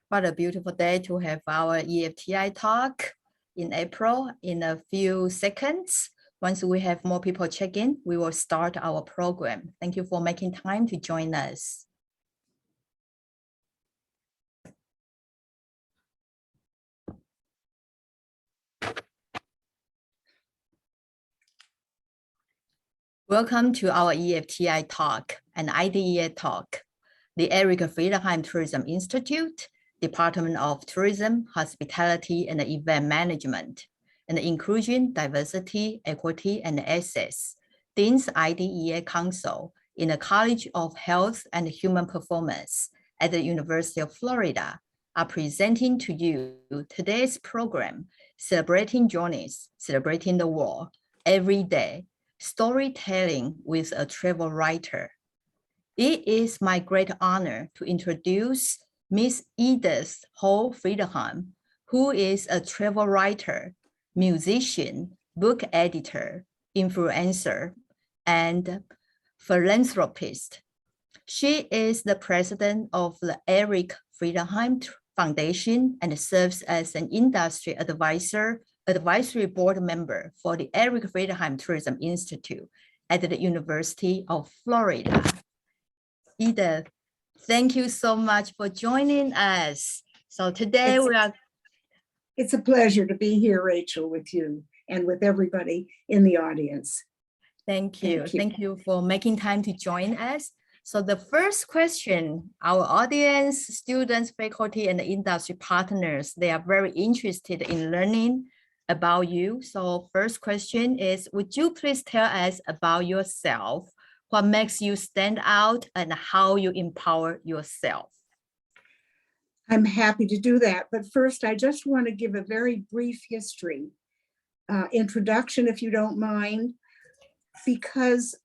What a beautiful day to have our EFTI.Talk in April. In a few seconds, once we have more people check in, we will start our program. Thank you for making time to join us. Welcome to our EFTI.Talk and IDEA.Talk, the Eric Friedenheim Tourism Institute, Department of Tourism, Hospitality, and Event Management, and Inclusion, Diversity, Equity, and Access, Dean's IDEA Council in the College of Health and Human Performance at the University of Florida, are presenting to you today's program, Celebrating Journeys, Celebrating the World, Every Day, Storytelling with a Travel Writer. It is my great honor to introduce Miss Edith Ho Friedenheim, who is a travel writer, musician, book editor, influencer, and philanthropist. She is the president of the Eric Friedenheim Foundation and serves as an industry advisory board member for the Eric Friedenheim Tourism Institute at the University of Florida. Edith, thank you so much for joining us. So today It's a pleasure to be here, Rachel, with you and with everybody in the audience. Thank you. Thank you for making time to join us. So the first question, our audience, students, faculty, and the industry partners, they are very interested in learning about you. So first question is, would you please tell us about yourself? What makes you stand out and how you empower yourself? I'm happy to do that. But first, I just want to give a very brief history, introduction, if you don't mind, because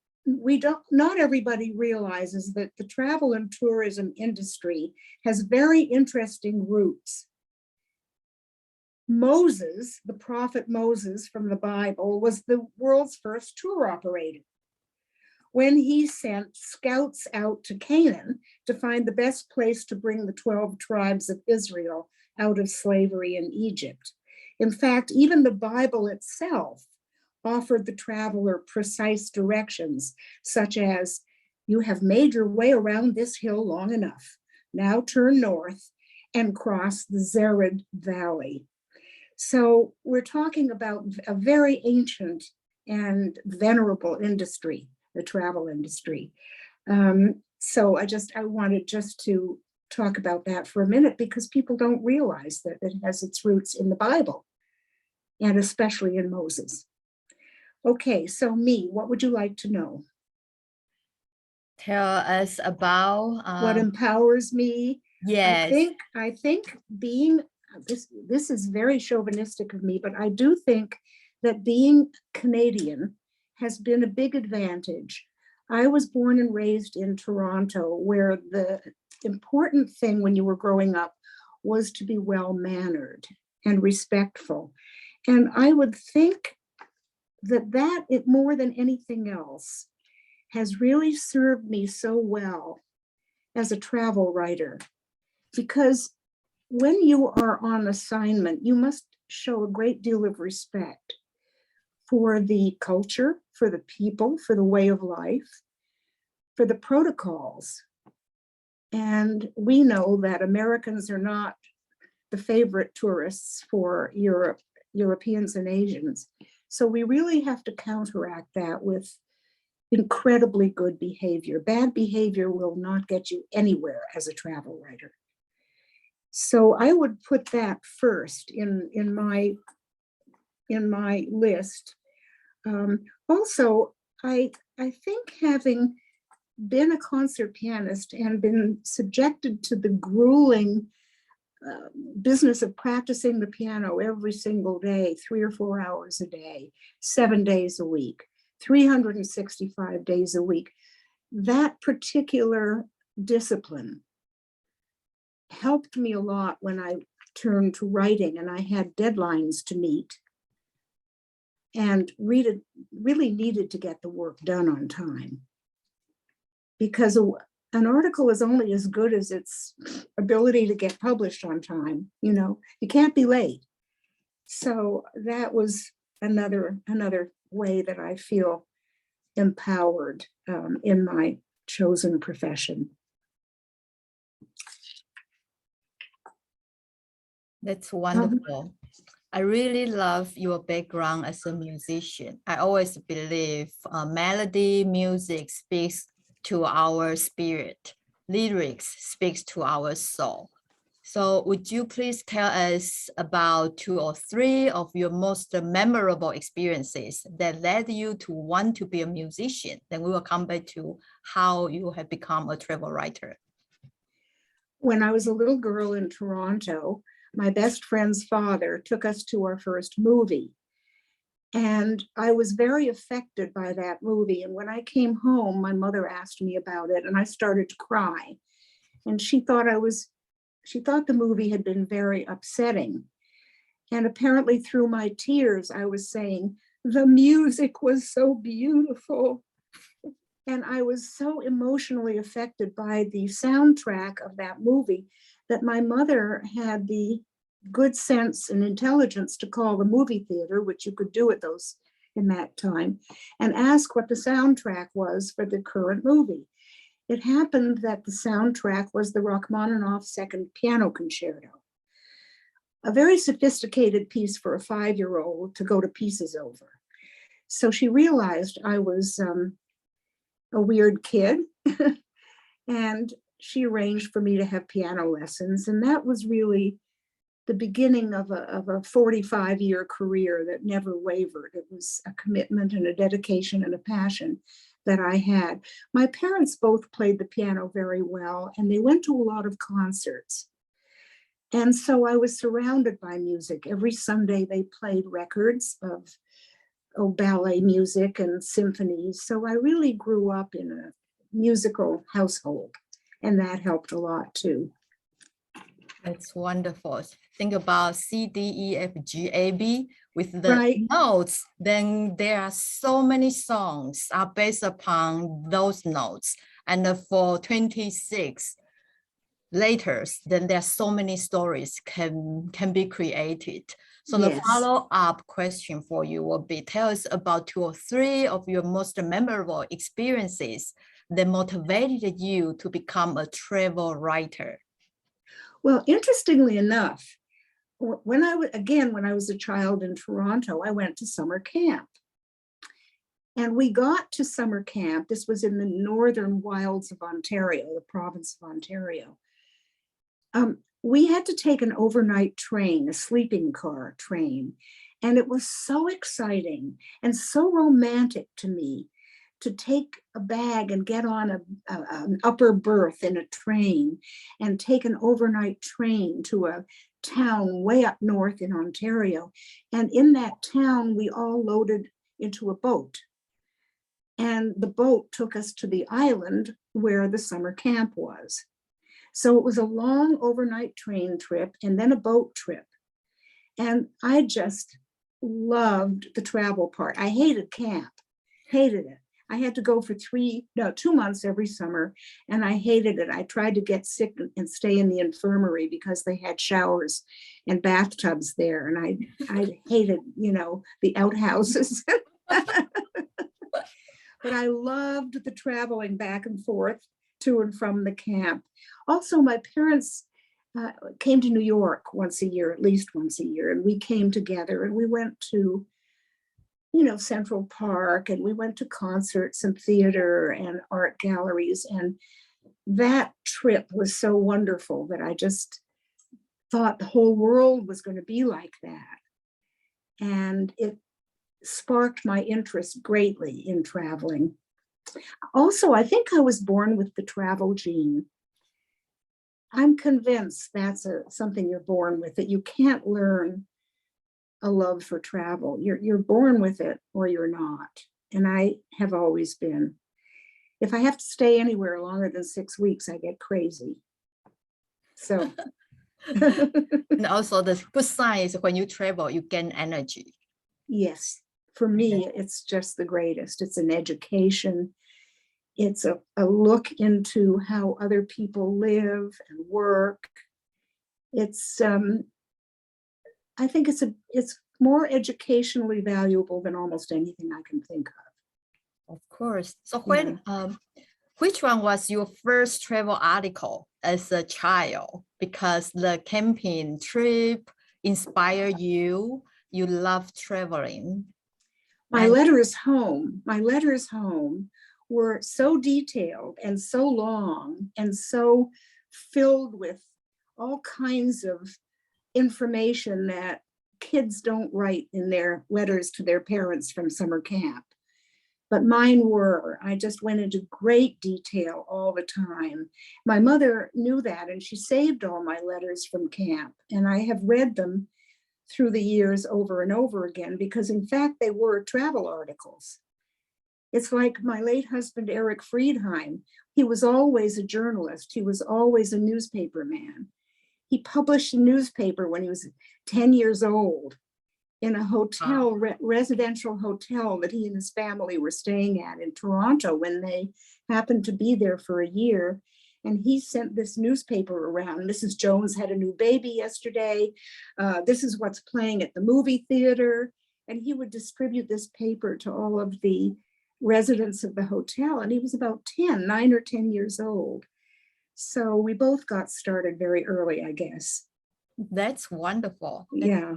not everybody realizes that the travel and tourism industry has very interesting roots. Moses, the prophet Moses from the Bible, was the world's first tour operator. When he sent scouts out to Canaan to find the best place to bring the 12 tribes of Israel out of slavery in Egypt. In fact, even the Bible itself offered the traveler precise directions, such as, you have made your way around this hill long enough. Now turn north and cross the Zered Valley. So we're talking about a very ancient and venerable industry, the travel industry. So I wanted just to talk about that for a minute, because people don't realize that it has its roots in the Bible, and especially in Moses. Okay, so me, what would you like to know? Tell us about what empowers me. Yes. I think being this is very chauvinistic of me, but I do think that being Canadian has been a big advantage. I was born and raised in Toronto, where the important thing when you were growing up was to be well-mannered and respectful. And I would think that it, more than anything else, has really served me so well as a travel writer, because when you are on assignment, you must show a great deal of respect for the culture, for the people, for the way of life, for the protocols. And we know that Americans are not the favorite tourists for Europeans and Asians. So we really have to counteract that with incredibly good behavior. Bad behavior will not get you anywhere as a travel writer. So I would put that first in my list. Also, I think, having been a concert pianist and been subjected to the grueling business of practicing the piano every single day, 3 or 4 hours a day, 7 days a week, 365 days a week, that particular discipline helped me a lot when I turned to writing and I had deadlines to meet and really needed to get the work done on time. Because an article is only as good as its ability to get published on time. You can't be late. So that was another way that I feel empowered in my chosen profession. That's wonderful. I really love your background as a musician. I always believe melody, music speaks to our spirit. Lyrics speaks to our soul. So would you please tell us about 2 or 3 of your most memorable experiences that led you to want to be a musician? Then we will come back to how you have become a travel writer. When I was a little girl in Toronto, my best friend's father took us to our first movie. And I was very affected by that movie. And when I came home, my mother asked me about it and I started to cry. And she thought the movie had been very upsetting. And apparently through my tears, I was saying, the music was so beautiful. And I was so emotionally affected by the soundtrack of that movie that my mother had the good sense and intelligence to call the movie theater, which you could do in that time, and ask what the soundtrack was for the current movie. It happened that the soundtrack was the Rachmaninoff Second Piano Concerto, a very sophisticated piece for a 5-year-old to go to pieces over. So she realized I was a weird kid, and she arranged for me to have piano lessons. And that was really the beginning of a 45-year career that never wavered. It was a commitment and a dedication and a passion that I had. My parents both played the piano very well, and they went to a lot of concerts. And so I was surrounded by music. Every Sunday they played records of ballet music and symphonies. So I really grew up in a musical household, and that helped a lot too. That's wonderful. Think about C, D, E, F, G, A, B with the Right. notes. Then there are so many songs are based upon those notes. And for 26 letters, then there are so many stories can be created. So Yes. the follow-up question for you will be, tell us about 2 or 3 of your most memorable experiences that motivated you to become a travel writer. Well, interestingly enough, when I was a child in Toronto, I went to summer camp. And we got to summer camp. This was in the northern wilds of Ontario, the province of Ontario. We had to take an overnight train, a sleeping car train. And it was so exciting and so romantic to me to take a bag and get on an upper berth in a train and take an overnight train to a town way up north in Ontario. And in that town, we all loaded into a boat. And the boat took us to the island where the summer camp was. So it was a long overnight train trip and then a boat trip. And I just loved the travel part. I hated camp, hated it. I had to go for 2 months every summer, and I hated it. I tried to get sick and stay in the infirmary because they had showers and bathtubs there. And I hated, the outhouses. But I loved the traveling back and forth to and from the camp. Also, my parents came to New York at least once a year, and we came together and we went to, Central Park, and we went to concerts and theater and art galleries. And that trip was so wonderful that I just thought the whole world was going to be like that. And it sparked my interest greatly in traveling. Also, I think I was born with the travel gene. I'm convinced that's something you're born with, that you can't learn a love for travel. You're born with it or you're not. And I have always been. If I have to stay anywhere longer than 6 weeks, I get crazy. So. And also the good sign is when you travel, you gain energy. Yes, for me, it's just the greatest. It's an education. It's a look into how other people live and work. It's I think it's more educationally valuable than almost anything I can think of. Of course. So Yeah. which one was your first travel article as a child? Because the camping trip inspired you. You love traveling. My letters home were so detailed and so long and so filled with all kinds of information that kids don't write in their letters to their parents from summer camp. But mine were. I just went into great detail all the time. My mother knew that, and she saved all my letters from camp. And I have read them through the years over and over again, because in fact, they were travel articles. It's like my late husband, Eric Friedheim. He was always a journalist. He was always a newspaper man. He published a newspaper when he was 10 years old in a hotel, residential hotel that he and his family were staying at in Toronto when they happened to be there for a year. And he sent this newspaper around. Mrs. Jones had a new baby yesterday. This is what's playing at the movie theater. And he would distribute this paper to all of the residents of the hotel. And he was about 9 or 10 years old. So we both got started very early, I guess. That's wonderful. Yeah.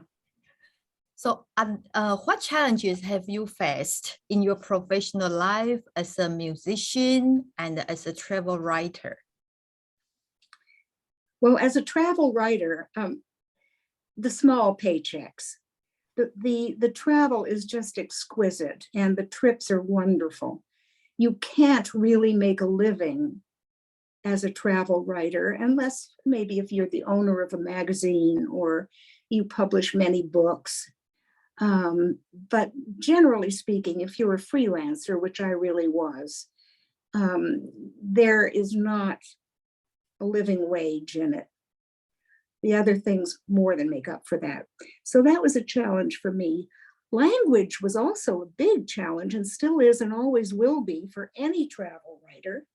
So what challenges have you faced in your professional life as a musician and as a travel writer? Well, as a travel writer, the small paychecks, the travel is just exquisite and the trips are wonderful. You can't really make a living as a travel writer unless maybe if you're the owner of a magazine or you publish many books. But generally speaking, if you're a freelancer, which I really was, there is not a living wage in it. The other things more than make up for that. So that was a challenge for me. Language was also a big challenge and still is and always will be for any travel writer,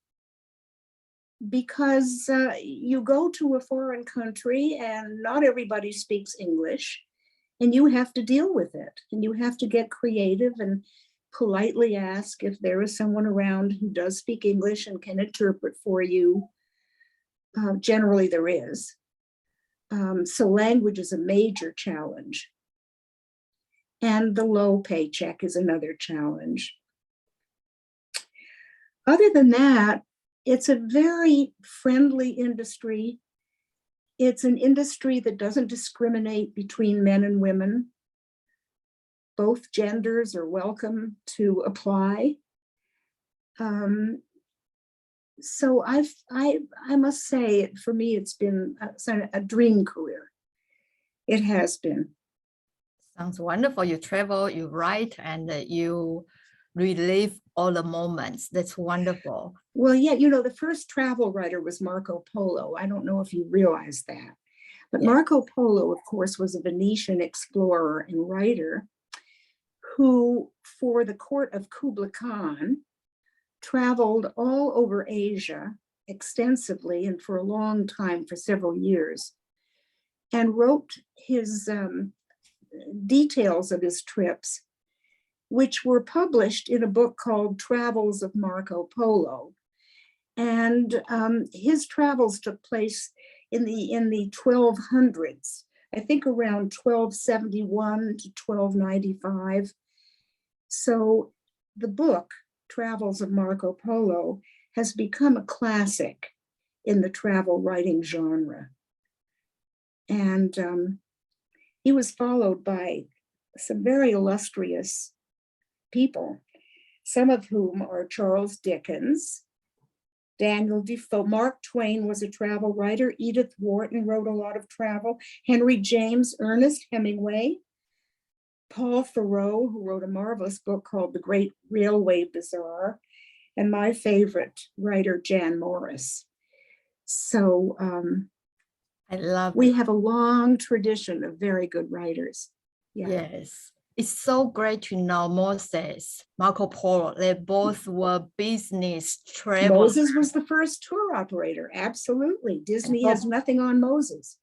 because you go to a foreign country and not everybody speaks English, and you have to deal with it, and you have to get creative and politely ask if there is someone around who does speak English and can interpret for you. Generally there is. So language is a major challenge. And the low paycheck is another challenge. Other than that, it's a very friendly industry. It's an industry that doesn't discriminate between men and women. Both genders are welcome to apply. So I must say, for me, it's been a dream career. It has been. Sounds wonderful. You travel, you write, and you relive all the moments. That's wonderful. Well, yeah, you know, the first travel writer was Marco Polo. I don't know if you realize that. But yeah. Marco Polo, of course, was a Venetian explorer and writer who, for the court of Kublai Khan, traveled all over Asia extensively and for a long time, for several years, and wrote his details of his trips, which were published in a book called Travels of Marco Polo. And his travels took place in the 1200s, I think around 1271 to 1295. So the book, Travels of Marco Polo, has become a classic in the travel writing genre. And he was followed by some very illustrious people, some of whom are Charles Dickens, Daniel Defoe. Mark Twain was a travel writer. Edith Wharton wrote a lot of travel. Henry James, Ernest Hemingway, Paul Thoreau, who wrote a marvelous book called The Great Railway Bazaar, and my favorite writer, Jan Morris. So I love we have a long tradition of very good writers. Yeah. Yes. It's so great to know Moses, Marco Polo. They both were business travelers. Moses was the first tour operator. Absolutely. Disney has nothing on Moses.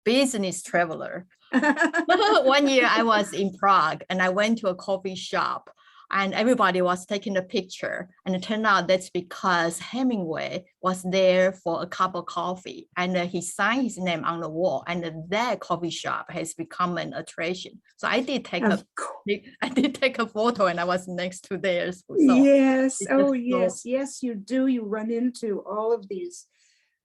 Business traveler. One year I was in Prague and I went to a coffee shop and everybody was taking a picture. And it turned out that's because Hemingway was there for a cup of coffee and he signed his name on the wall, and that coffee shop has become an attraction. So I did take a photo and I was next to theirs. So yes. Oh, yes. Yes, you do. You run into all of these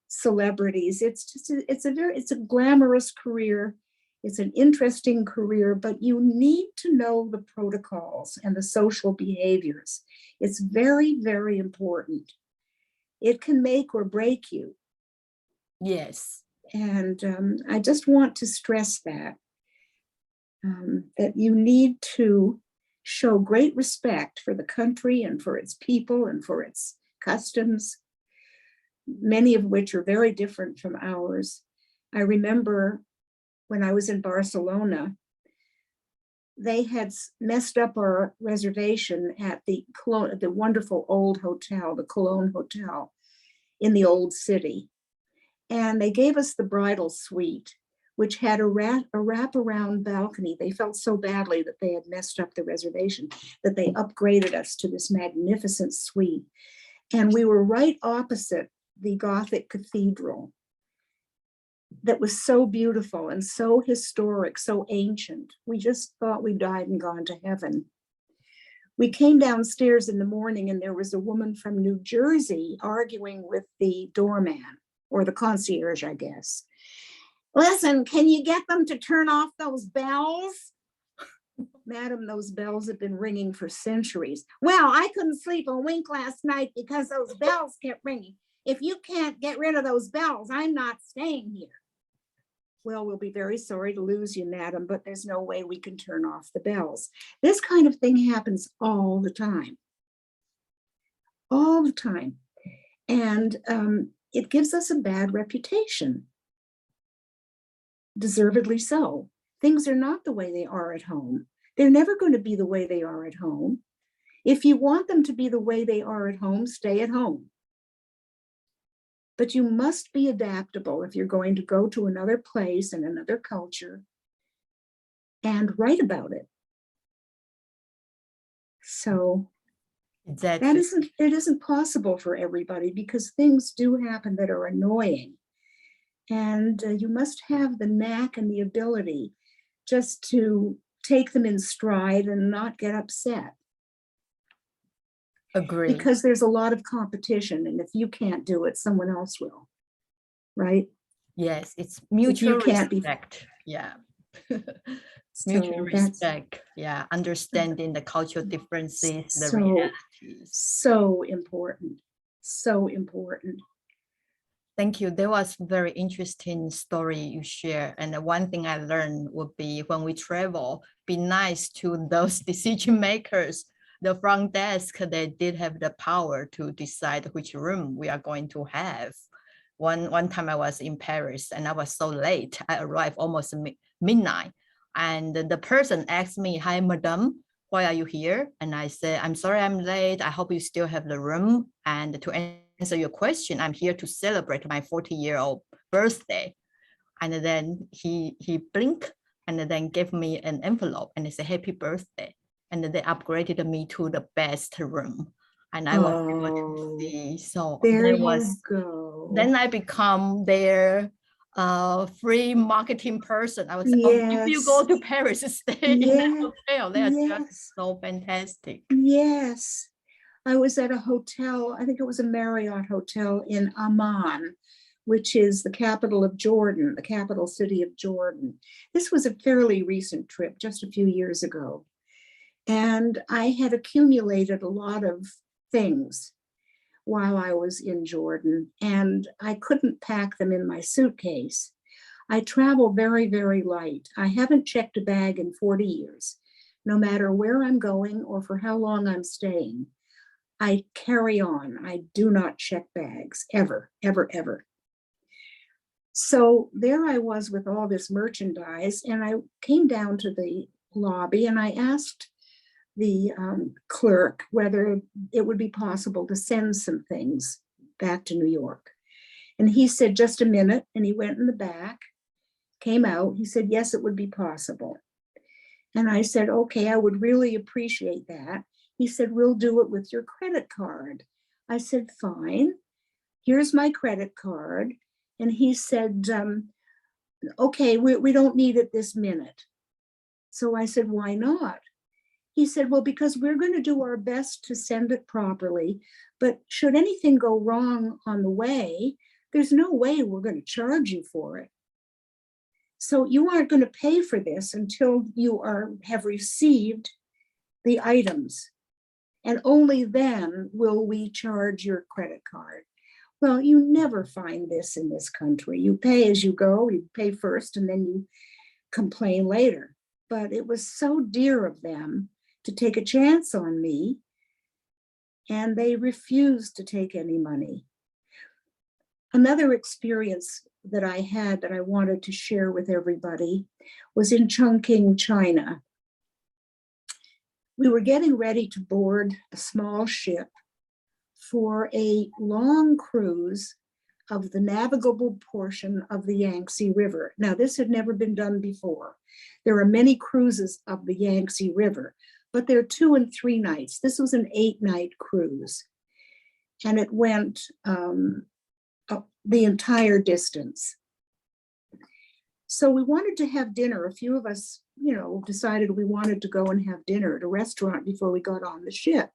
celebrities. It's a glamorous career. It's an interesting career, but you need to know the protocols and the social behaviors. It's very, very important. It can make or break you. Yes. And I just want to stress that you need to show great respect for the country and for its people and for its customs, many of which are very different from ours. I remember when I was in Barcelona, they had messed up our reservation at the wonderful old hotel, the Cologne Hotel in the old city. And they gave us the bridal suite, which had a wraparound balcony. They felt so badly that they had messed up the reservation that they upgraded us to this magnificent suite. And we were right opposite the Gothic cathedral that was so beautiful and so historic, so ancient. We just thought we died and gone to heaven. We came downstairs in the morning and there was a woman from New Jersey arguing with the doorman, or the concierge, I guess. Listen, can you get them to turn off those bells? Madam, those bells have been ringing for centuries. Well, I couldn't sleep a wink last night because those bells kept ringing. If you can't get rid of those bells, I'm not staying here. Well, we'll be very sorry to lose you, madam, but there's no way we can turn off the bells. This kind of thing happens all the time. All the time. And it gives us a bad reputation. Deservedly so. Things are not the way they are at home. They're never going to be the way they are at home. If you want them to be the way they are at home, stay at home. But you must be adaptable if you're going to go to another place and another culture and write about it. So it isn't possible for everybody because things do happen that are annoying. And you must have the knack and the ability just to take them in stride and not get upset. Agree. Because there's a lot of competition, and if you can't do it, someone else will, right? Yes, it's mutual respect. Yeah. Mutual respect. Yeah, understanding the cultural differences, the realities. So important. So important. Thank you. That was very interesting story you share. And the one thing I learned would be when we travel, be nice to those decision makers. The front desk, they did have the power to decide which room we are going to have. One time I was in Paris and I was so late. I arrived almost midnight. And the person asked me, "Hi, madam, why are you here?" And I said, "I'm sorry I'm late. I hope you still have the room. And to answer your question, I'm here to celebrate my 40-year-old birthday." And then he blinked and then gave me an envelope and he said, "Happy birthday." And then they upgraded me to the best room. And I was able to see. So there you go. Then I become their free marketing person. I would say, "Oh, if you go to Paris, stay in that hotel. They are just so fantastic." Yes. I was at a hotel, I think it was a Marriott hotel in Amman, which is the capital of Jordan, the capital city of Jordan. This was a fairly recent trip, just a few years ago. And I had accumulated a lot of things while I was in Jordan, and I couldn't pack them in my suitcase. I travel very, very light. I haven't checked a bag in 40 years, no matter where I'm going or for how long I'm staying. I carry on. I do not check bags, ever, ever, ever. So there I was with all this merchandise, and I came down to the lobby, and I asked the clerk whether it would be possible to send some things back to New York. And he said, just a minute. And he went in the back, came out. He said, yes, it would be possible. And I said, okay, I would really appreciate that. He said, we'll do it with your credit card. I said, fine. Here's my credit card. And he said, okay, we don't need it this minute. So I said, why not? He said, well, because we're going to do our best to send it properly, but should anything go wrong on the way, there's no way we're going to charge you for it. So you aren't going to pay for this until you have received the items. And only then will we charge your credit card. Well, you never find this in this country. You pay as you go, you pay first, and then you complain later. But it was so dear of them to take a chance on me, and they refused to take any money. Another experience that I had that I wanted to share with everybody was in Chongqing, China. We were getting ready to board a small ship for a long cruise of the navigable portion of the Yangtze River. Now, this had never been done before. There are many cruises of the Yangtze River, but they're 2 and 3 nights. This was an 8-night cruise, and it went the entire distance. So we wanted to have dinner. A few of us, decided we wanted to go and have dinner at a restaurant before we got on the ship.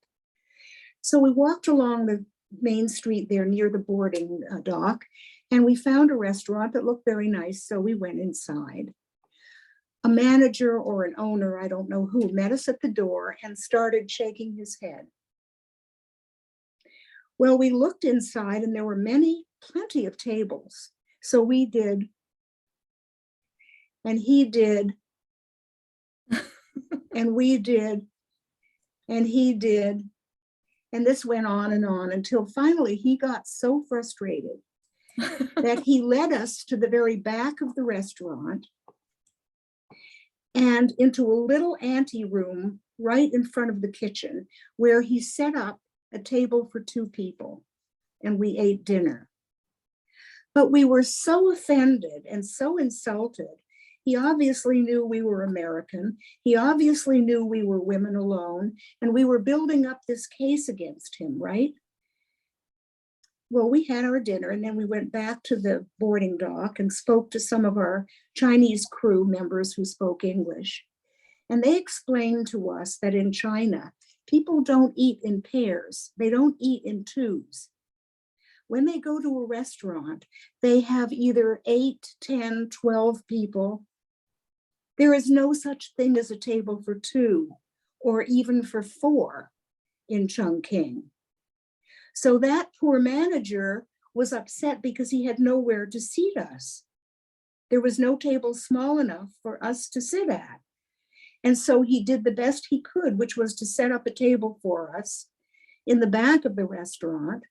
So we walked along the main street there near the boarding dock, and we found a restaurant that looked very nice, so we went inside. A manager or an owner, I don't know who, met us at the door and started shaking his head. Well, we looked inside and there were plenty of tables. So we did, and he did, and we did, and he did. And this went on until finally he got so frustrated that he led us to the very back of the restaurant and into a little anteroom right in front of the kitchen, where he set up a table for 2 people, and we ate dinner. But we were so offended and so insulted. He obviously knew we were American. He obviously knew we were women alone, and we were building up this case against him, right? Well, we had our dinner, and then we went back to the boarding dock and spoke to some of our Chinese crew members who spoke English. And they explained to us that in China, people don't eat in pairs. They don't eat in twos. When they go to a restaurant, they have either 8, 10, 12 people. There is no such thing as a table for 2 or even for 4 in Chongqing. So that poor manager was upset because he had nowhere to seat us. There was no table small enough for us to sit at. And so he did the best he could, which was to set up a table for us in the back of the restaurant.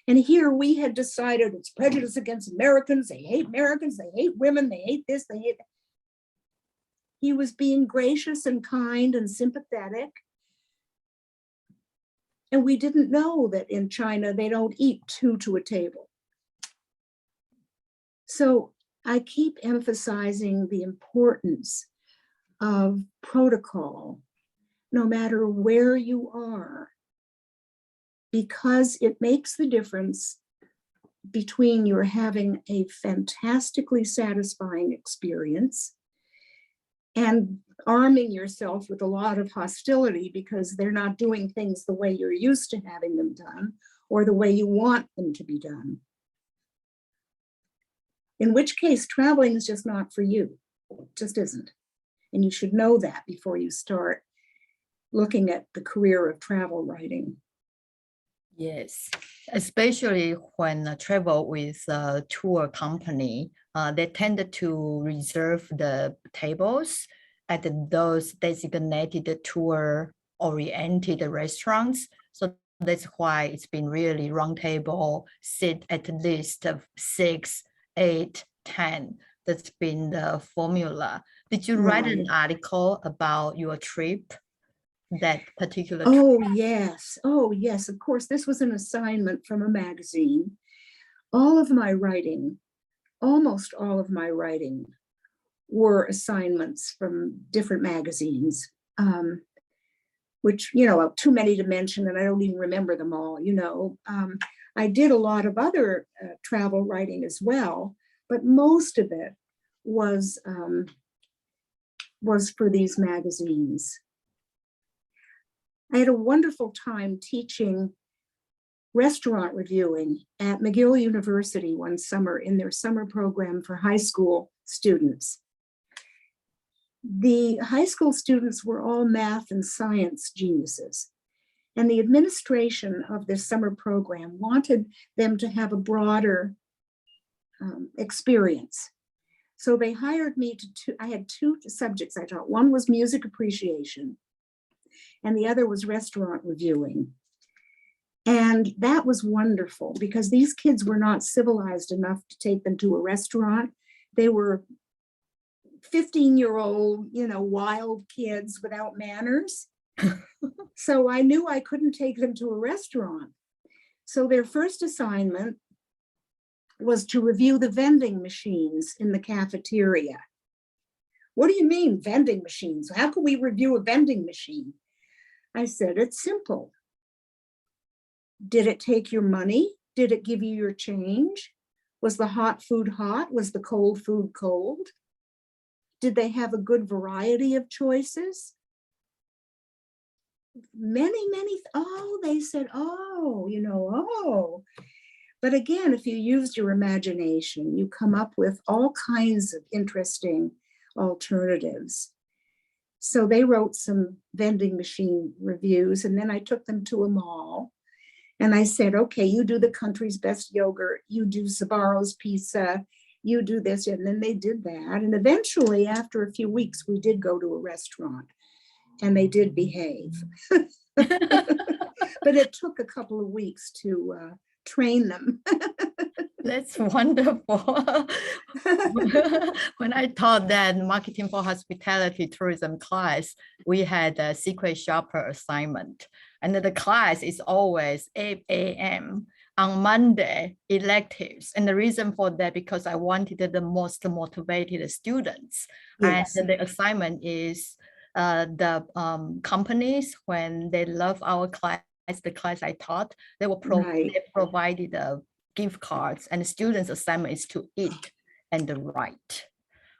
And here we had decided it's prejudice against Americans. They hate Americans. They hate women. They hate this. They hate that. He was being gracious and kind and sympathetic. And we didn't know that in China, they don't eat 2 to a table. So I keep emphasizing the importance of protocol, no matter where you are, because it makes the difference between you're having a fantastically satisfying experience and arming yourself with a lot of hostility because they're not doing things the way you're used to having them done or the way you want them to be done. In which case, traveling is just not for you. It just isn't. And you should know that before you start looking at the career of travel writing. Yes, especially when travel with a tour company, they tend to reserve the tables at those designated tour-oriented restaurants. So that's why it's been really round table, sit at least 6, 8, 10. That's been the formula. Did you write Right. an article about your trip, that particular trip? Oh, yes. Oh, yes. Of course, this was an assignment from a magazine. All of my writing, almost all of my writing, were assignments from different magazines, which, too many to mention, and I don't even remember them all, I did a lot of other travel writing as well, but most of it was for these magazines. I had a wonderful time teaching restaurant reviewing at McGill University one summer in their summer program for high school students. The high school students were all math and science geniuses, and the administration of this summer program wanted them to have a broader experience. So they hired me I had two subjects I taught. One was music appreciation, and the other was restaurant reviewing. And that was wonderful because these kids were not civilized enough to take them to a restaurant. They were 15-year-old, wild kids without manners. So I knew I couldn't take them to a restaurant. So their first assignment was to review the vending machines in the cafeteria. What do you mean, vending machines? How can we review a vending machine? I said, it's simple. Did it take your money? Did it give you your change? Was the hot food hot? Was the cold food cold? Did they have a good variety of choices? Many, they said, oh. But again, if you used your imagination, you come up with all kinds of interesting alternatives. So they wrote some vending machine reviews, and then I took them to a mall. And I said, okay, you do the country's best yogurt, you do Sbarro's pizza, you do this. And then they did that. And eventually, after a few weeks, we did go to a restaurant and they did behave. But it took a couple of weeks to train them. That's wonderful. When I taught that marketing for hospitality tourism class, we had a secret shopper assignment. And the class is always 8 a.m. on Monday, electives. And the reason for that, because I wanted the most motivated students. Yes. And the assignment is the companies, when they love our class, the class I taught, they will Right. they provided gift cards, and the students' assignment is to eat and write.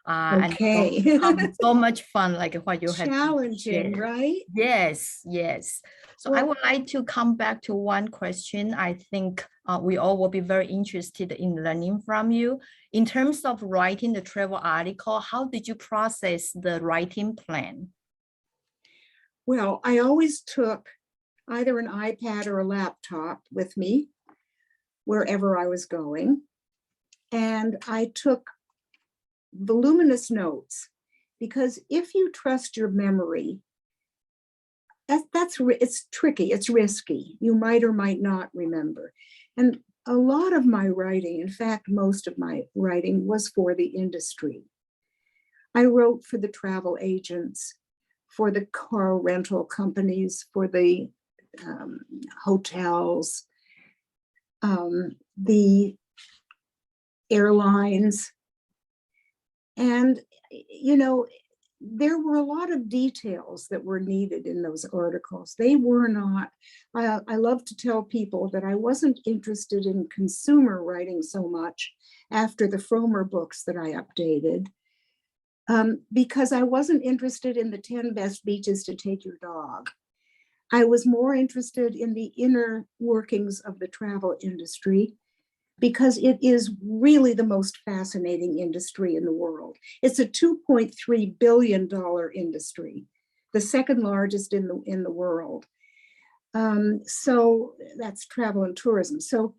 Okay. And so much fun, like what you had Challenging, shared. right? Yes, yes. So I would like to come back to one question. I think we all will be very interested in learning from you. In terms of writing the travel article, how did you process the writing plan? Well, I always took either an iPad or a laptop with me wherever I was going. And I took voluminous notes, because if you trust your memory, it's tricky, it's risky. You might or might not remember. And a lot of my writing, in fact, most of my writing was for the industry. I wrote for the travel agents, for the car rental companies, for the hotels, the airlines. And, there were a lot of details that were needed in those articles. They were not, I love to tell people that I wasn't interested in consumer writing so much after the Frommer books that I updated, because I wasn't interested in the 10 best beaches to take your dog. I was more interested in the inner workings of the travel industry, because it is really the most fascinating industry in the world. It's a $2.3 billion industry, the second largest in the world. So that's travel and tourism. So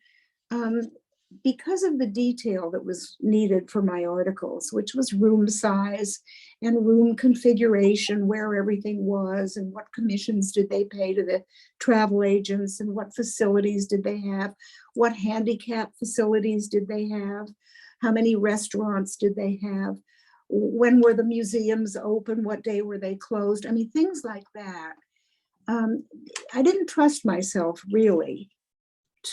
because of the detail that was needed for my articles, which was room size and room configuration, where everything was, and what commissions did they pay to the travel agents, and what facilities did they have, what handicap facilities did they have, how many restaurants did they have, when were the museums open? What day were they closed? I mean, things like that. I didn't trust myself really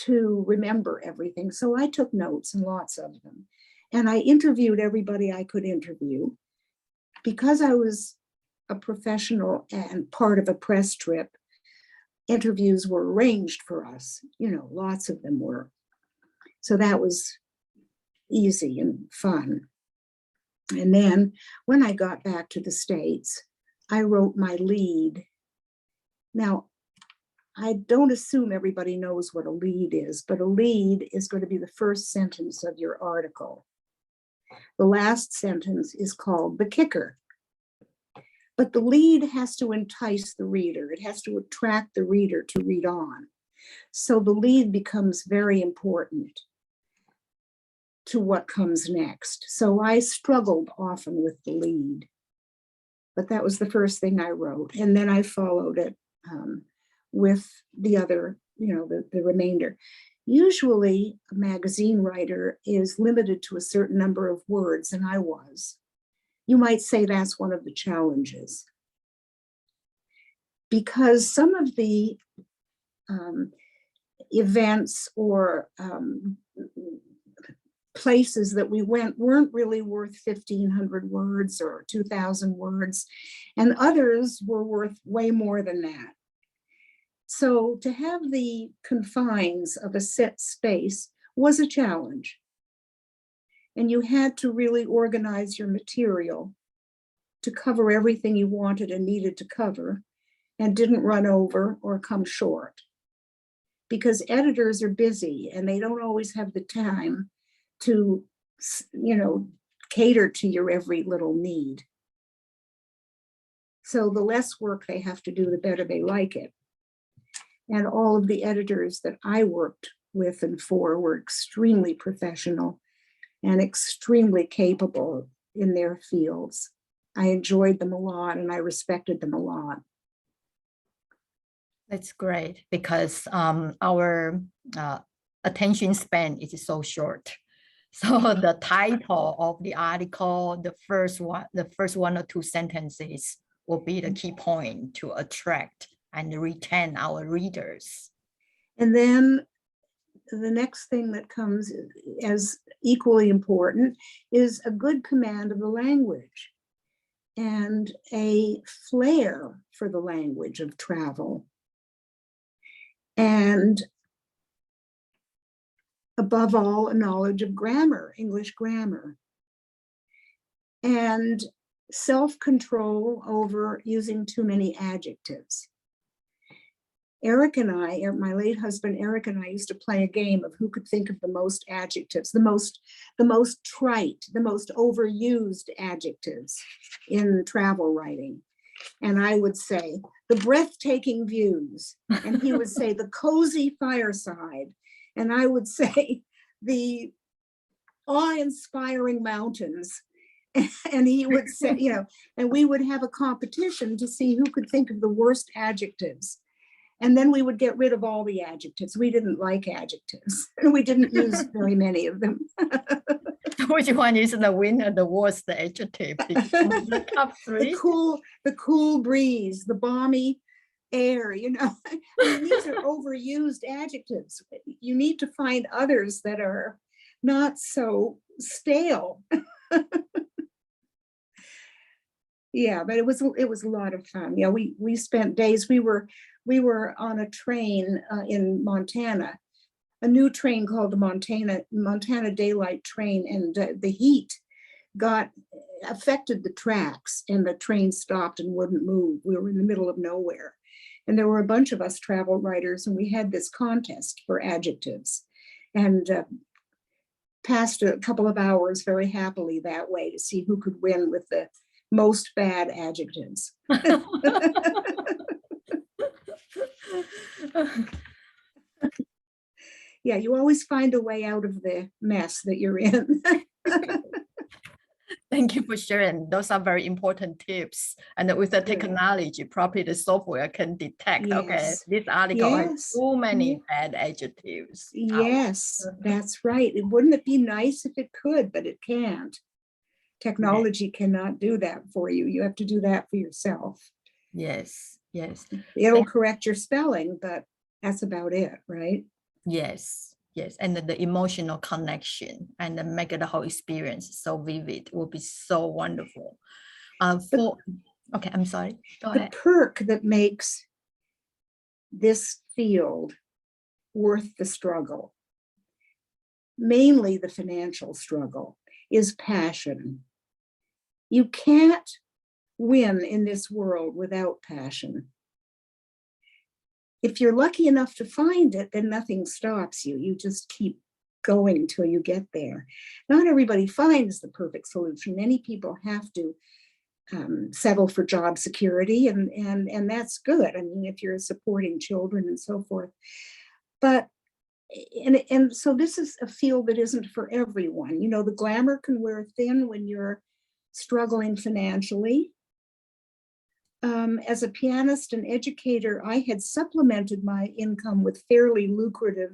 to remember everything. So I took notes, and lots of them. And I interviewed everybody I could interview. Because I was a professional and part of a press trip, interviews were arranged for us. You know, lots of them were. So that was easy and fun. And then when I got back to the States, I wrote my lead. Now, I don't assume everybody knows what a lead is, but a lead is going to be the first sentence of your article. The last sentence is called the kicker. But the lead has to entice the reader. It has to attract the reader to read on. So the lead becomes very important to what comes next. So I struggled often with the lead, but that was the first thing I wrote. And then I followed it with the other, you know, the remainder. Usually a magazine writer is limited to a certain number of words, and I was. You might say that's one of the challenges. Because some of the events or places that we went weren't really worth 1,500 words or 2,000 words, and others were worth way more than that. So to have the confines of a set space was a challenge. And you had to really organize your material to cover everything you wanted and needed to cover, and didn't run over or come short. Because editors are busy and they don't always have the time to, you know, cater to your every little need. So the less work they have to do, the better they like it. And all of the editors that I worked with and for were extremely professional and extremely capable in their fields. I enjoyed them a lot and I respected them a lot. That's great, because our attention span is so short. So the title of the article, the first one or two sentences will be the key point to attract and retain our readers. And then the next thing that comes as equally important is a good command of the language and a flair for the language of travel. And above all, a knowledge of grammar, English grammar, and self-control over using too many adjectives. Eric and I, my late husband Eric and I, used to play a game of who could think of the most adjectives, the most trite, the most overused adjectives in travel writing. And I would say the breathtaking views, and he would say the cozy fireside, and I would say the awe-inspiring mountains, and he would say, you know, and we would have a competition to see who could think of the worst adjectives. And then we would get rid of all the adjectives. We didn't like adjectives, and we didn't use very many of them. Which one is the winner, the worst adjective? The top three? The cool breeze, the balmy air, you know. I mean, these are overused adjectives. You need to find others that are not so stale. Yeah, but it was a lot of fun. Yeah, we spent days. We were on a train in Montana, a new train called the Montana Daylight Train, and the heat affected the tracks, and the train stopped and wouldn't move. We were in the middle of nowhere, and there were a bunch of us travel writers, and we had this contest for adjectives, and passed a couple of hours very happily that way to see who could win with the most bad adjectives. Yeah, you always find a way out of the mess that you're in. Thank you for sharing. Those are very important tips. And with the technology, probably the software can detect, Yes. okay, this article has too many bad adjectives. Yes, that's right. Wouldn't it be nice if it could, but it can't. Technology cannot do that for you. You have to do that for yourself. Yes, yes. It'll correct your spelling, but that's about it, right? Yes, yes. And the emotional connection and make the whole experience so vivid will be so wonderful. Okay, I'm sorry. Go The ahead. perk that makes this field worth the struggle, mainly the financial struggle, is passion. You can't win in this world without passion. If you're lucky enough to find it, then nothing stops you. You just keep going until you get there. Not everybody finds the perfect solution. Many people have to settle for job security, and that's good. I mean, if you're supporting children and so forth. But and so this is a field that isn't for everyone. You know, the glamour can wear thin when you're struggling financially. As a pianist and educator, I had supplemented my income with fairly lucrative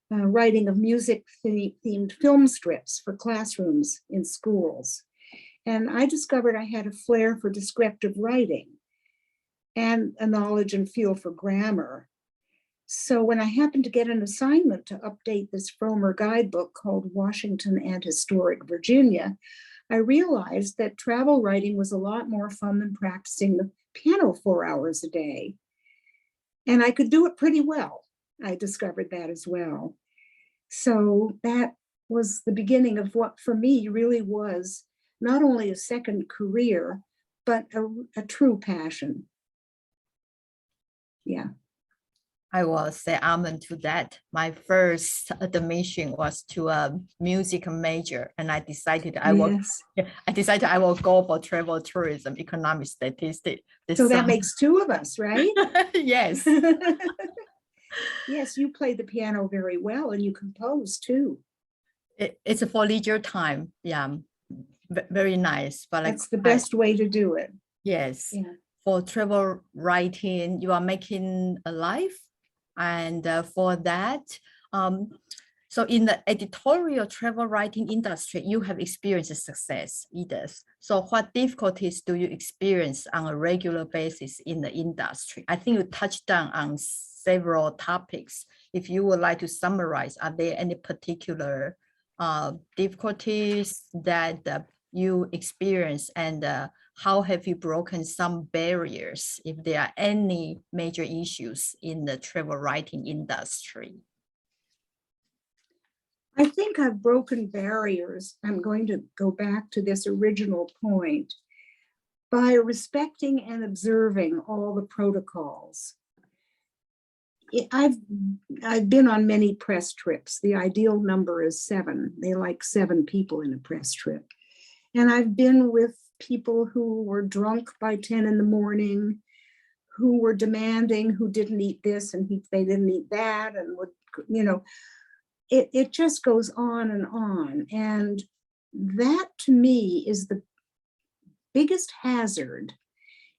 writing of music-themed film strips for classrooms in schools. And I discovered I had a flair for descriptive writing and a knowledge and feel for grammar. So when I happened to get an assignment to update this Fromer guidebook called Washington and Historic Virginia, I realized that travel writing was a lot more fun than practicing the piano 4 hours a day. And I could do it pretty well. I discovered that as well. So that was the beginning of what for me really was not only a second career, but a true passion. Yeah. I will say amen to that. My first admission was to a music major, and I decided I will go for travel tourism, economic statistics. So that makes two of us, right? Yes. Yes, you play the piano very well, and you compose too. It's for leisure time. Yeah, very nice. But that's the best way to do it. Yes. Yeah. For travel writing, you are making a life. And for that, so in the editorial travel writing industry, you have experienced success, Edith. So what difficulties do you experience on a regular basis in the industry? I think you touched on several topics. If you would like to summarize, are there any particular difficulties that you experience, and how have you broken some barriers, if there are any major issues in the travel writing industry? I think I've broken barriers. I'm going to go back to this original point by respecting and observing all the protocols. I've been on many press trips. The ideal number is 7. They like 7 people in a press trip. And I've been with people who were drunk by 10 in the morning, who were demanding, who didn't eat this and they didn't eat that, and would, you know, it just goes on. And that to me is the biggest hazard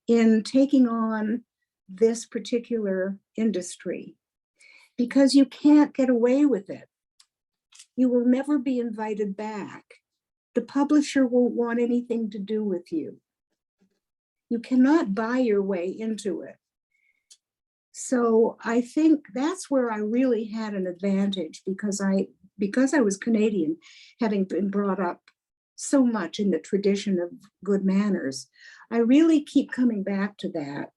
in taking on this particular industry, because you can't get away with it. You will never be invited back. The publisher won't want anything to do with you. You cannot buy your way into it. So I think that's where I really had an advantage, because I was Canadian, having been brought up so much in the tradition of good manners. I really keep coming back to that.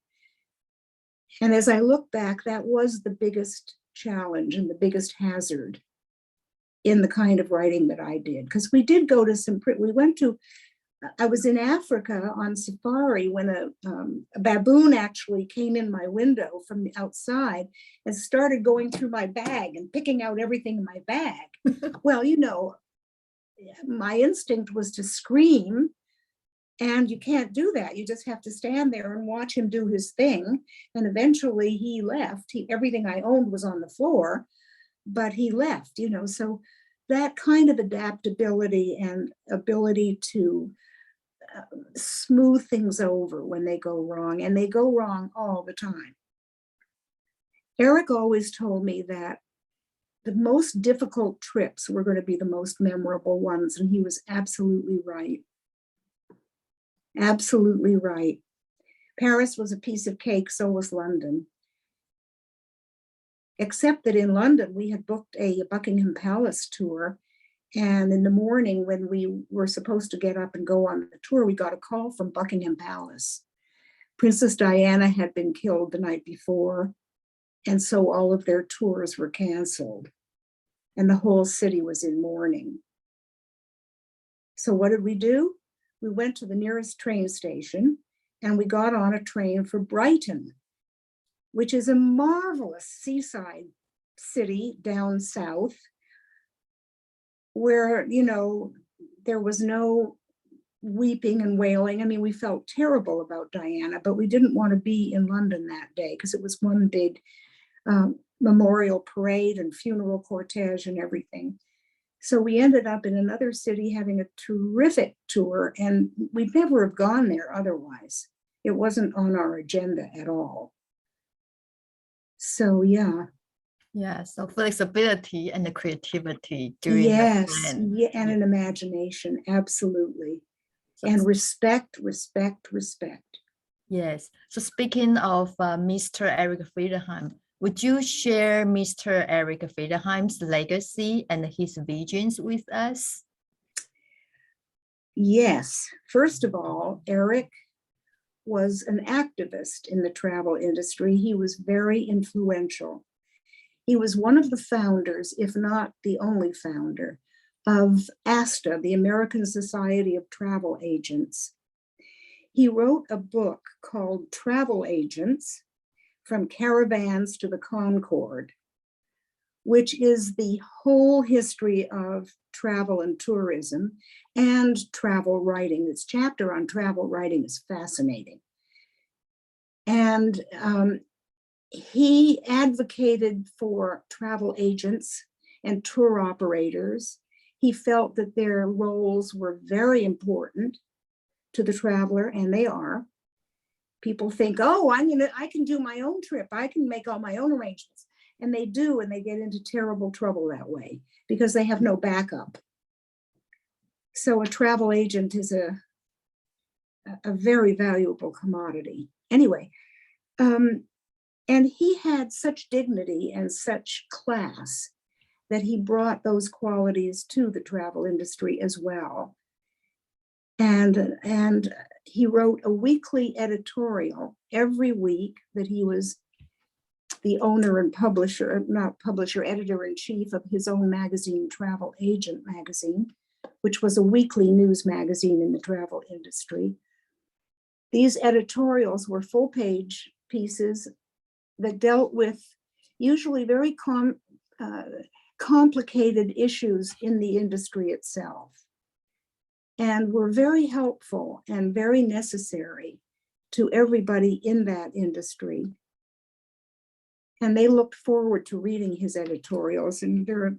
And as I look back, that was the biggest challenge and the biggest hazard in the kind of writing that I did. Because we did go to I was in Africa on safari when a baboon actually came in my window from the outside and started going through my bag and picking out everything in my bag. Well, you know, my instinct was to scream, and you can't do that. You just have to stand there and watch him do his thing. And eventually he left. Everything I owned was on the floor, but he left, you know. So that kind of adaptability and ability to smooth things over when they go wrong, and they go wrong all the time. Eric always told me that the most difficult trips were going to be the most memorable ones, and he was absolutely right. Absolutely right. Paris was a piece of cake, so was London. Except that in London, we had booked a Buckingham Palace tour. And in the morning, when we were supposed to get up and go on the tour, we got a call from Buckingham Palace. Princess Diana had been killed the night before, and so all of their tours were canceled. And the whole city was in mourning. So what did we do? We went to the nearest train station and we got on a train for Brighton, which is a marvelous seaside city down south where, you know, there was no weeping and wailing. I mean, we felt terrible about Diana, but we didn't want to be in London that day because it was one big memorial parade and funeral cortege and everything. So we ended up in another city having a terrific tour, and we'd never have gone there otherwise. It wasn't on our agenda at all. So yeah. Yeah, so flexibility and the creativity during Yes, the plan. yeah, and an imagination, absolutely. And respect, respect, respect. Yes. So speaking of Mr. Eric Friedenheim, would you share Mr. Eric Friedenheim's legacy and his visions with us? Yes. First of all, Eric was an activist in the travel industry. He was very influential. He was one of the founders, if not the only founder, of ASTA, the American Society of Travel Agents. He wrote a book called Travel Agents, From Caravans to the Concorde, which is the whole history of travel and tourism and travel writing. This chapter on travel writing is fascinating. And he advocated for travel agents and tour operators. He felt that their roles were very important to the traveler, and they are. People think, oh, I can do my own trip. I can make all my own arrangements. And they do, and they get into terrible trouble that way because they have no backup. So a travel agent is a very valuable commodity. Anyway, and he had such dignity and such class that he brought those qualities to the travel industry as well. And he wrote a weekly editorial every week that he was the owner and publisher, not publisher, editor-in-chief of his own magazine, Travel Agent Magazine, which was a weekly news magazine in the travel industry. These editorials were full-page pieces that dealt with usually very complicated issues in the industry itself, and were very helpful and very necessary to everybody in that industry. And they looked forward to reading his editorials, and there are,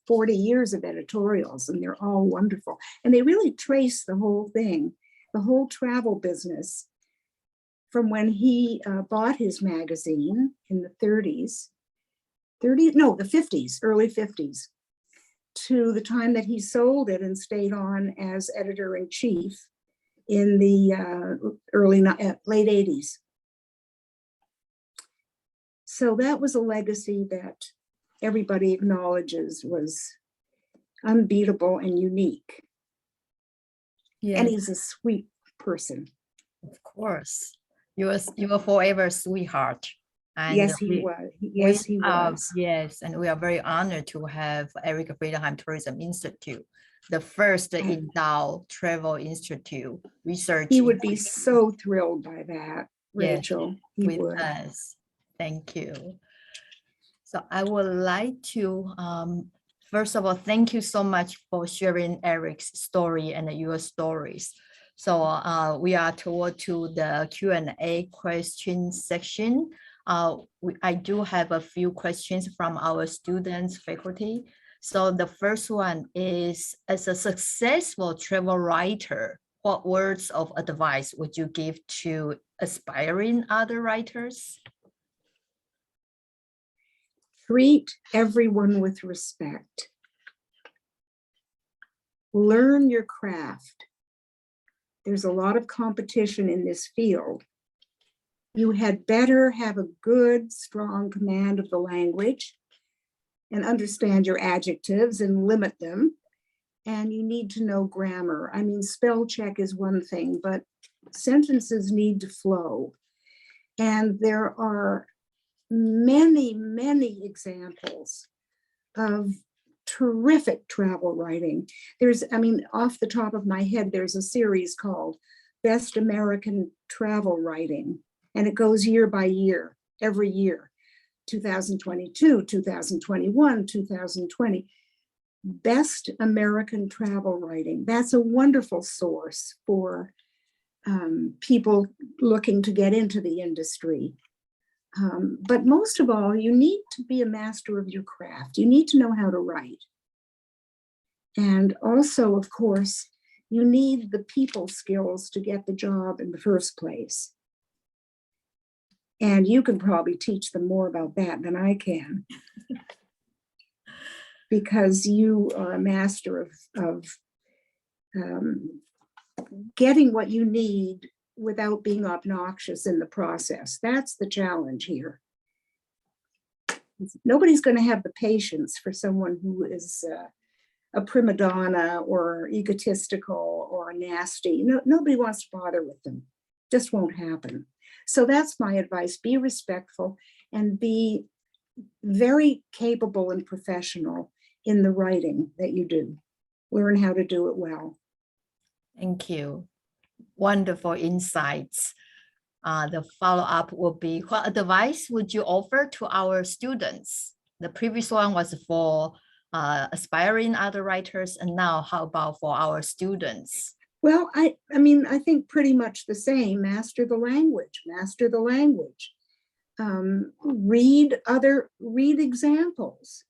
40 years of editorials, and they're all wonderful. And they really trace the whole thing, the whole travel business, from when he bought his magazine in the 50s, early 50s, to the time that he sold it and stayed on as editor-in-chief in the late 80s. So that was a legacy that everybody acknowledges was unbeatable and unique. Yes. And he's a sweet person. Of course. You were forever a sweetheart. And yes, he was. Yes, he was. Yes, and we are very honored to have Eric Friedenheim Tourism Institute, the first endowed travel institute research. He would be so thrilled by that, Rachel. Yes, with us. Thank you. So I would like to, first of all, thank you so much for sharing Eric's story and your stories. So we are toward to the Q&A question section. I do have a few questions from our students, faculty. So the first one is, as a successful travel writer, what words of advice would you give to aspiring other writers? Treat everyone with respect. Learn your craft. There's a lot of competition in this field. You had better have a good, strong command of the language and understand your adjectives and limit them. And you need to know grammar. I mean, spell check is one thing, but sentences need to flow. And there are many, many examples of terrific travel writing. Off the top of my head, there's a series called Best American Travel Writing, and it goes year by year, every year, 2022, 2021, 2020. Best American Travel Writing. That's a wonderful source for people looking to get into the industry. But most of all, you need to be a master of your craft. You need to know how to write. And also, of course, you need the people skills to get the job in the first place. And you can probably teach them more about that than I can. Because you are a master of getting what you need without being obnoxious in the process. That's the challenge here. Nobody's going to have the patience for someone who is a prima donna or egotistical or nasty. Nobody wants to bother with them. Just won't happen. So that's my advice. Be respectful and be very capable and professional in the writing that you do. Learn how to do it well. Thank you. Wonderful insights. The follow-up will be, what advice would you offer to our students? The previous one was for aspiring other writers, and now how about for our students? Well, I think pretty much the same. Master the language, master the language. Read examples.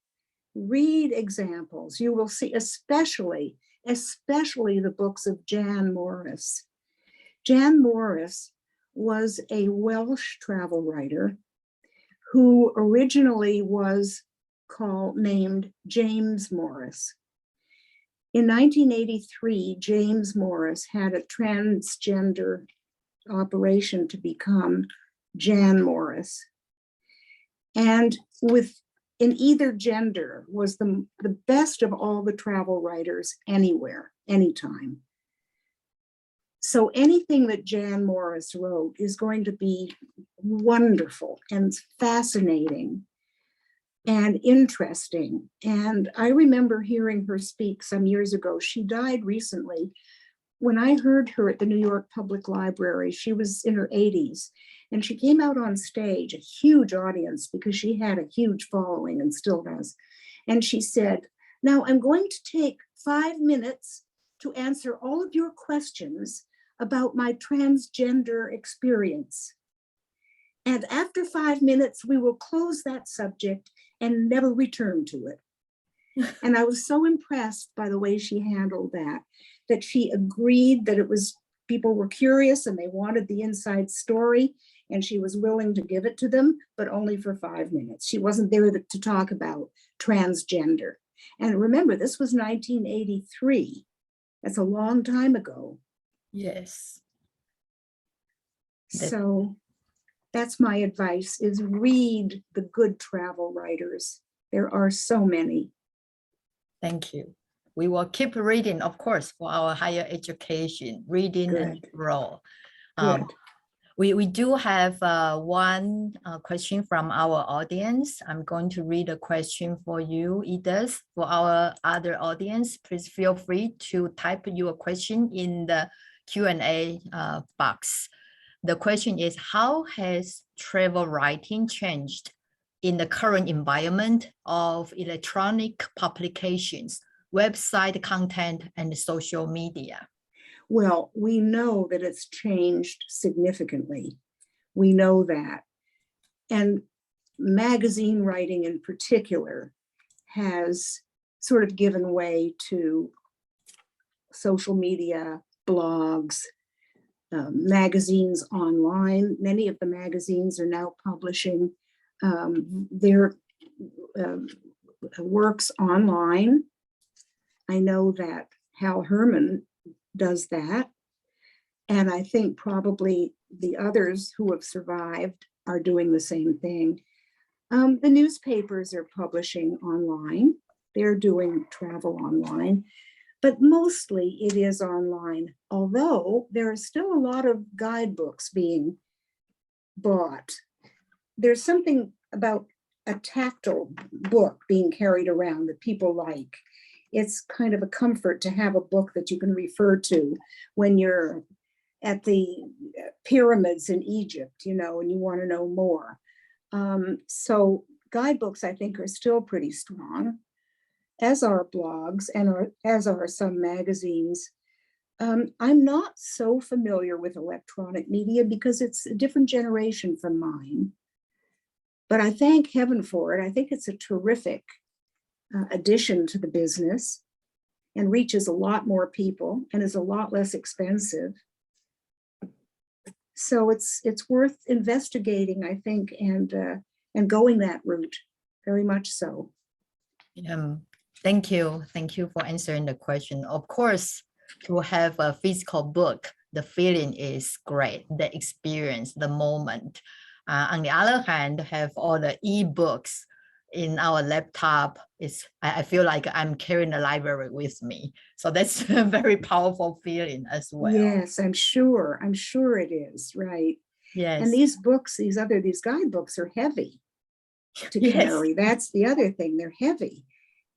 Read examples. You will see, especially the books of Jan Morris. Jan Morris was a Welsh travel writer who originally was named James Morris. In 1983, James Morris had a transgender operation to become Jan Morris. And in either gender was the best of all the travel writers anywhere, anytime. So anything that Jan Morris wrote is going to be wonderful and fascinating and interesting. And I remember hearing her speak some years ago. She died recently. When I heard her at the New York Public Library, she was in her 80s, and she came out on stage, a huge audience, because she had a huge following and still does. And she said, "Now I'm going to take 5 minutes to answer all of your questions about my transgender experience. And after 5 minutes, we will close that subject and never return to it." And I was so impressed by the way she handled that she agreed that people were curious and they wanted the inside story, and she was willing to give it to them, but only for 5 minutes. She wasn't there to talk about transgender. And remember, this was 1983. That's a long time ago. Yes. So that's my advice, is read the good travel writers. There are so many. Thank you. We will keep reading, of course, for our higher education, reading and role. We do have one question from our audience. I'm going to read a question for you, Edith. For our other audience, please feel free to type your question in the Q&A box. The question is, how has travel writing changed in the current environment of electronic publications, website content, and social media? Well, we know that it's changed significantly. We know that. And magazine writing in particular has sort of given way to social media, blogs, magazines online. Many of the magazines are now publishing their works online. I know that Hal Herman does that. And I think probably the others who have survived are doing the same thing. The newspapers are publishing online. They're doing travel online, but mostly it is online, although there are still a lot of guidebooks being bought. There's something about a tactile book being carried around that people like. It's kind of a comfort to have a book that you can refer to when you're at the pyramids in Egypt, and you want to know more. So guidebooks, I think, are still pretty strong, as are blogs and as are some magazines. I'm not so familiar with electronic media because it's a different generation from mine. But I thank heaven for it. I think it's a terrific addition to the business and reaches a lot more people and is a lot less expensive. So it's worth investigating, I think, and going that route, very much so. Thank you for answering the question. Of course, to have a physical book, the feeling is great, the experience, the moment. On the other hand, have all the e-books in our laptop, I feel like I'm carrying the library with me. So that's a very powerful feeling as well. Yes, I'm sure it is, right? Yes. And these books, these guidebooks are heavy to carry. That's the other thing, they're heavy.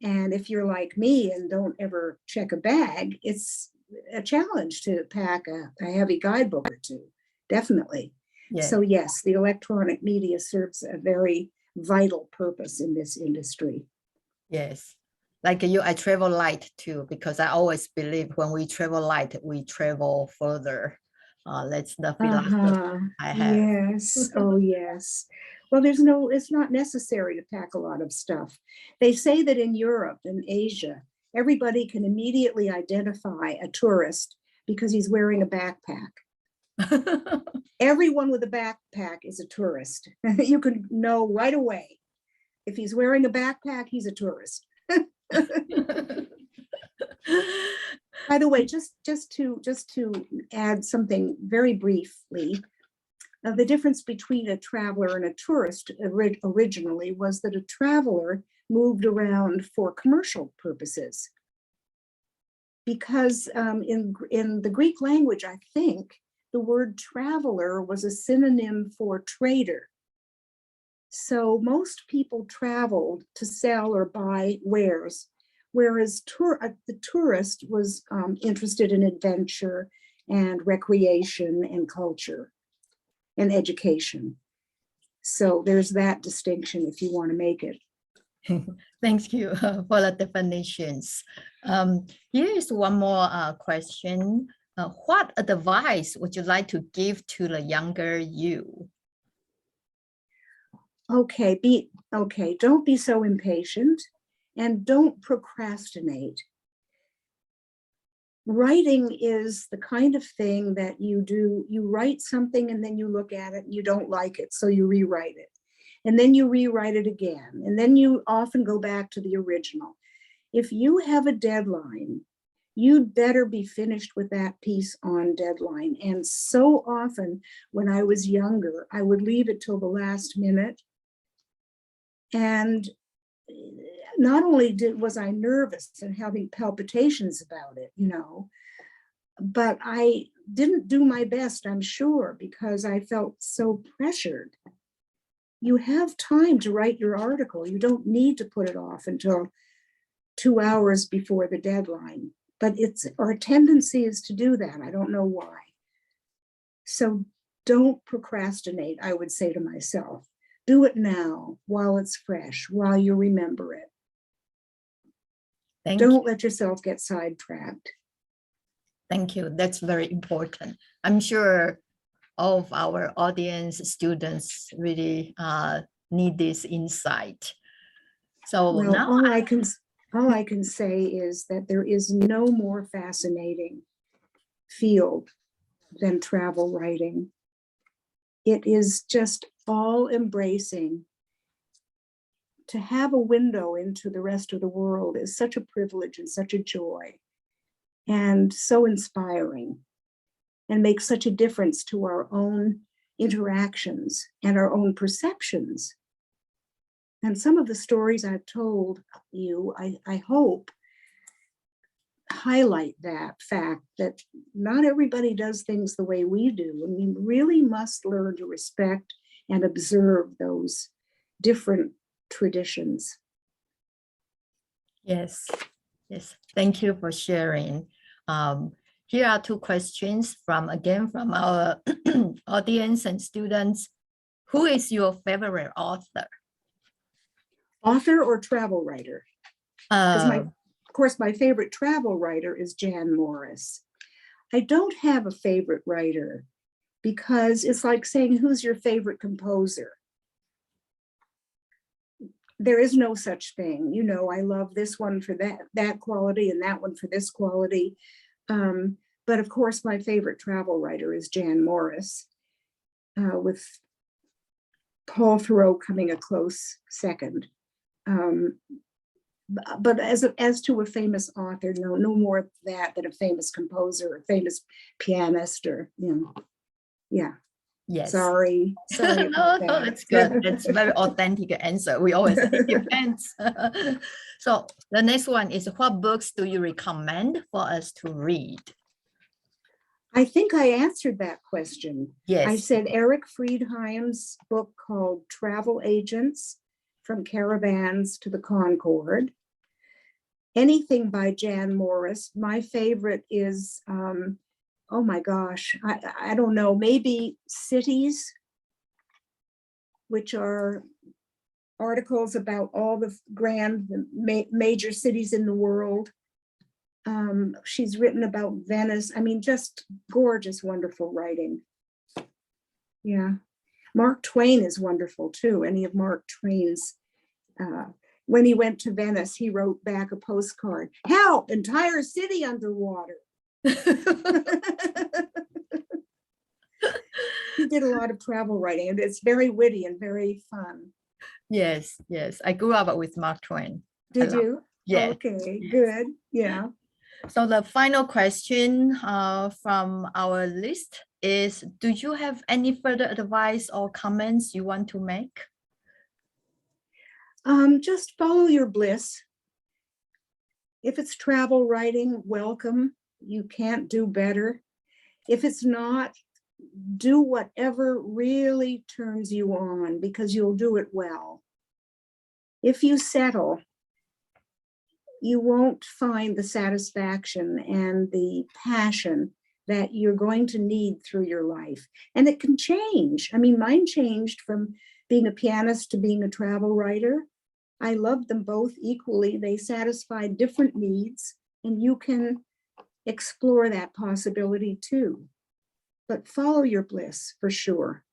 And if you're like me and don't ever check a bag, it's a challenge to pack a heavy guidebook or two, definitely. Yes. So yes, the electronic media serves a very vital purpose in this industry. Yes. Like you, I travel light too, because I always believe when we travel light, we travel further. That's the philosophy I have. Yes. Oh, yes. Well, it's not necessary to pack a lot of stuff. They say that in Europe and Asia, everybody can immediately identify a tourist because he's wearing a backpack. Everyone with a backpack is a tourist. You can know right away. If he's wearing a backpack, he's a tourist. By the way, just to add something very briefly, the difference between a traveler and a tourist originally was that a traveler moved around for commercial purposes. Because in the Greek language, I think, the word traveler was a synonym for trader. So most people traveled to sell or buy wares, whereas the tourist was interested in adventure and recreation and culture and education. So there's that distinction if you want to make it. Thank you for the definitions. Here is one more question. What advice would you like to give to the younger you? Okay, don't be so impatient and don't procrastinate. Writing is the kind of thing that you write something and then you look at it and you don't like it, so you rewrite it. And then you rewrite it again. And then you often go back to the original. If you have a deadline, you'd better be finished with that piece on deadline. And so often when I was younger, I would leave it till the last minute. And not only was I nervous and having palpitations about it, but I didn't do my best, I'm sure, because I felt so pressured. You have time to write your article. You don't need to put it off until 2 hours before the deadline. But our tendency is to do that. I don't know why. So don't procrastinate, I would say to myself. Do it now while it's fresh, while you remember it. Don't let yourself get sidetracked. Thank you. That's very important. I'm sure all of our audience students really need this insight. So well, now all I can say is that there is no more fascinating field than travel writing. It is just all embracing. To have a window into the rest of the world is such a privilege and such a joy and so inspiring. and make such a difference to our own interactions and our own perceptions. And some of the stories I've told you, I hope, highlight that fact that not everybody does things the way we do. And we really must learn to respect and observe those different traditions. Yes, yes. Thank you for sharing. Here are two questions from our audience and students. Who is your favorite author? Author or travel writer? Of course, my favorite travel writer is Jan Morris. I don't have a favorite writer because it's like saying, who's your favorite composer? There is no such thing. You know, I love this one for that quality and that one for this quality. But of course, my favorite travel writer is Jan Morris, with Paul Thoreau coming a close second. But as to a famous author, no more that than a famous composer, a famous pianist, or, you know, yeah. Yes. Sorry No, it's good. It's a very authentic answer. We always say it depends. So the next one is, what books do you recommend for us to read? I think I answered that question. Yes. I said Eric Friedheim's book called Travel Agents, From Caravans to the Concord. Anything by Jan Morris. My favorite is, oh my gosh, I don't know, maybe Cities, which are articles about all the grand major cities in the world. She's written about Venice. I mean, just gorgeous, wonderful writing. Yeah. Mark Twain is wonderful too. Any of Mark Twain's, when he went to Venice, he wrote back a postcard, "Help, entire city underwater." He did a lot of travel writing, and it's very witty and very fun. Yes, yes. I grew up with Mark Twain. Did you? Yeah. Okay, yes. good. Yeah. So the final question from our list is, do you have any further advice or comments you want to make? Just follow your bliss. If it's travel writing, welcome. You can't do better. If it's not, do whatever really turns you on, because you'll do it well. If you settle, you won't find the satisfaction and the passion that you're going to need through your life. And it can change. I mean, mine changed from being a pianist to being a travel writer. I loved them both equally. They satisfied different needs, and you can explore that possibility too. But follow your bliss for sure.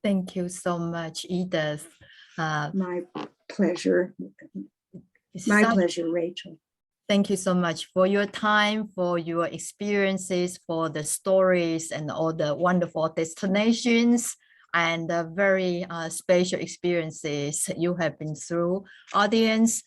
Thank you so much, Edith. My pleasure. My pleasure, Rachel. Thank you so much for your time, for your experiences, for the stories and all the wonderful destinations and the very special experiences you have been through. Audience,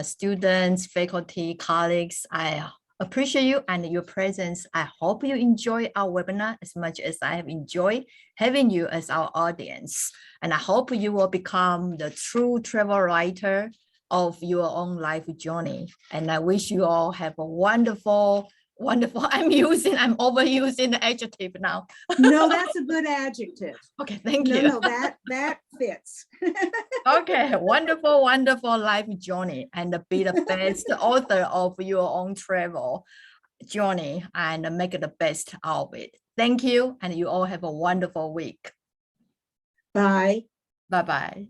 students, faculty, colleagues, I appreciate you and your presence. I hope you enjoy our webinar as much as I have enjoyed having you as our audience. And I hope you will become the true travel writer of your own life journey. And I wish you all have a wonderful, I'm overusing the adjective now. No, that's a good adjective. Okay, thank you. No, that fits. Okay, wonderful life journey, and be the best author of your own travel journey and make the best out of it. Thank you, and you all have a wonderful week. Bye. Bye-bye.